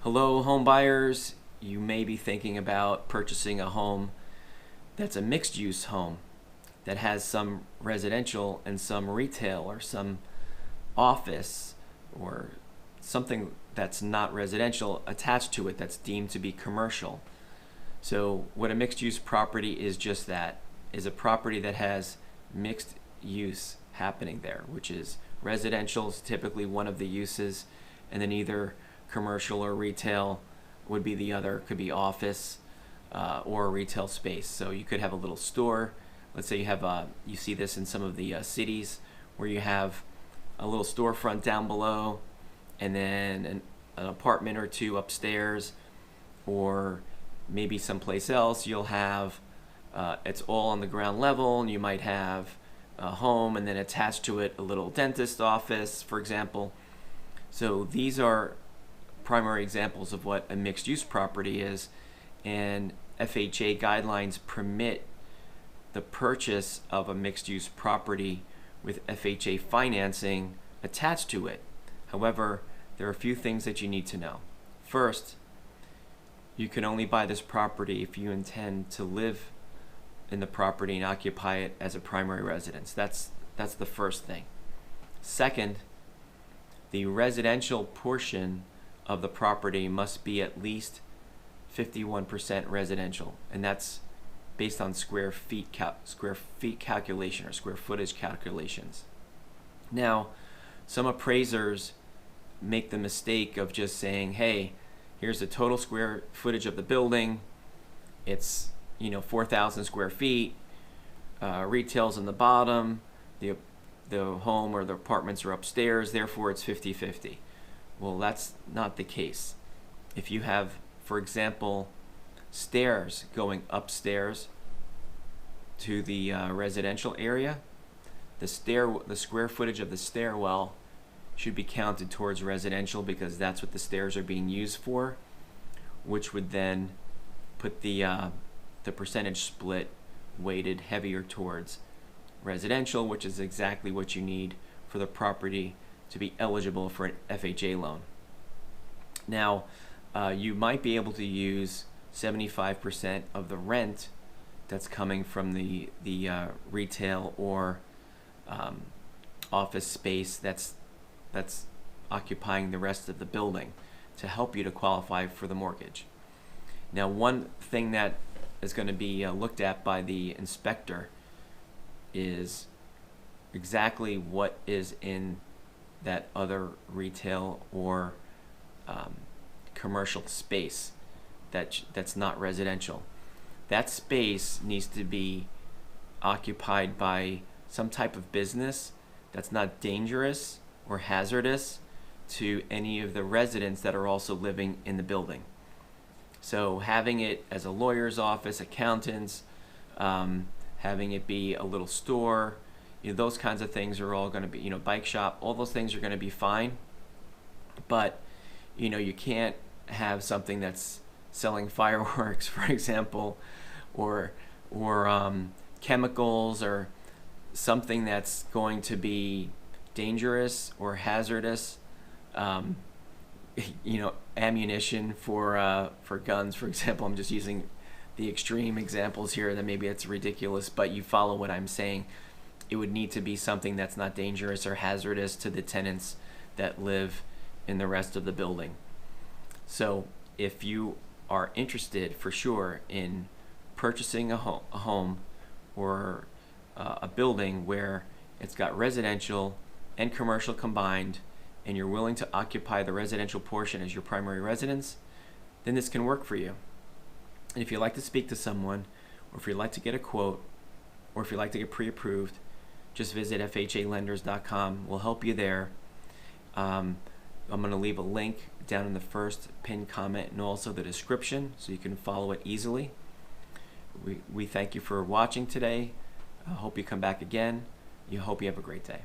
Hello, home buyers. You may be thinking about purchasing a home that's a mixed use home that has some residential and some retail or some office or something that's not residential attached to it that's deemed to be commercial. So what a mixed use property is just that, is a property that has mixed use happening there, which is residential is typically one of the uses, and then either commercial or retail would be the other. Could be office or a retail space. So you could have a little store. Let's say you have you see this in some of the cities where you have a little storefront down below, and then an apartment or two upstairs, or maybe someplace else you'll have it's all on the ground level, and you might have a home and then attached to it a little dentist office, for example. So these are primary examples of what a mixed-use property is, and FHA guidelines permit the purchase of a mixed-use property with FHA financing attached to it. However, there are a few things that you need to know. First, you can only buy this property if you intend to live in the property and occupy it as a primary residence. That's the first thing. Second, the residential portion of the property must be at least 51% residential, and that's based on square feet calculation or square footage calculations. Now, some appraisers make the mistake of just saying, hey, here's the total square footage of the building. It's 4,000 square feet. Retail's in the bottom. The home or the apartments are upstairs. Therefore, it's 50-50. Well, that's not the case. If you have, for example, stairs going upstairs to the residential area, the square footage of the stairwell should be counted towards residential, because that's what the stairs are being used for, which would then put the percentage split weighted heavier towards residential, which is exactly what you need for the property to be eligible for an FHA loan. Now, you might be able to use 75% of the rent that's coming from the retail or office space that's occupying the rest of the building to help you to qualify for the mortgage. Now, one thing that is going to be looked at by the inspector is exactly what is in that other retail or commercial space that's not residential. That space needs to be occupied by some type of business that's not dangerous or hazardous to any of the residents that are also living in the building. So having it as a lawyer's office, accountants, having it be a little store, those kinds of things are all going to be, bike shop, all those things are going to be fine. But, you can't have something that's selling fireworks, for example, or chemicals, or something that's going to be dangerous or hazardous. Ammunition for guns, for example. I'm just using the extreme examples here, that maybe it's ridiculous, but you follow what I'm saying. It would need to be something that's not dangerous or hazardous to the tenants that live in the rest of the building. So if you are interested for sure in purchasing a home or a building where it's got residential and commercial combined, and you're willing to occupy the residential portion as your primary residence, then this can work for you. And if you'd like to speak to someone, or if you'd like to get a quote, or if you'd like to get pre-approved, just visit FHAlenders.com. We'll help you there. I'm going to leave a link down in the first pinned comment and also the description, so you can follow it easily. We thank you for watching today. I hope you come back again. Hope you have a great day.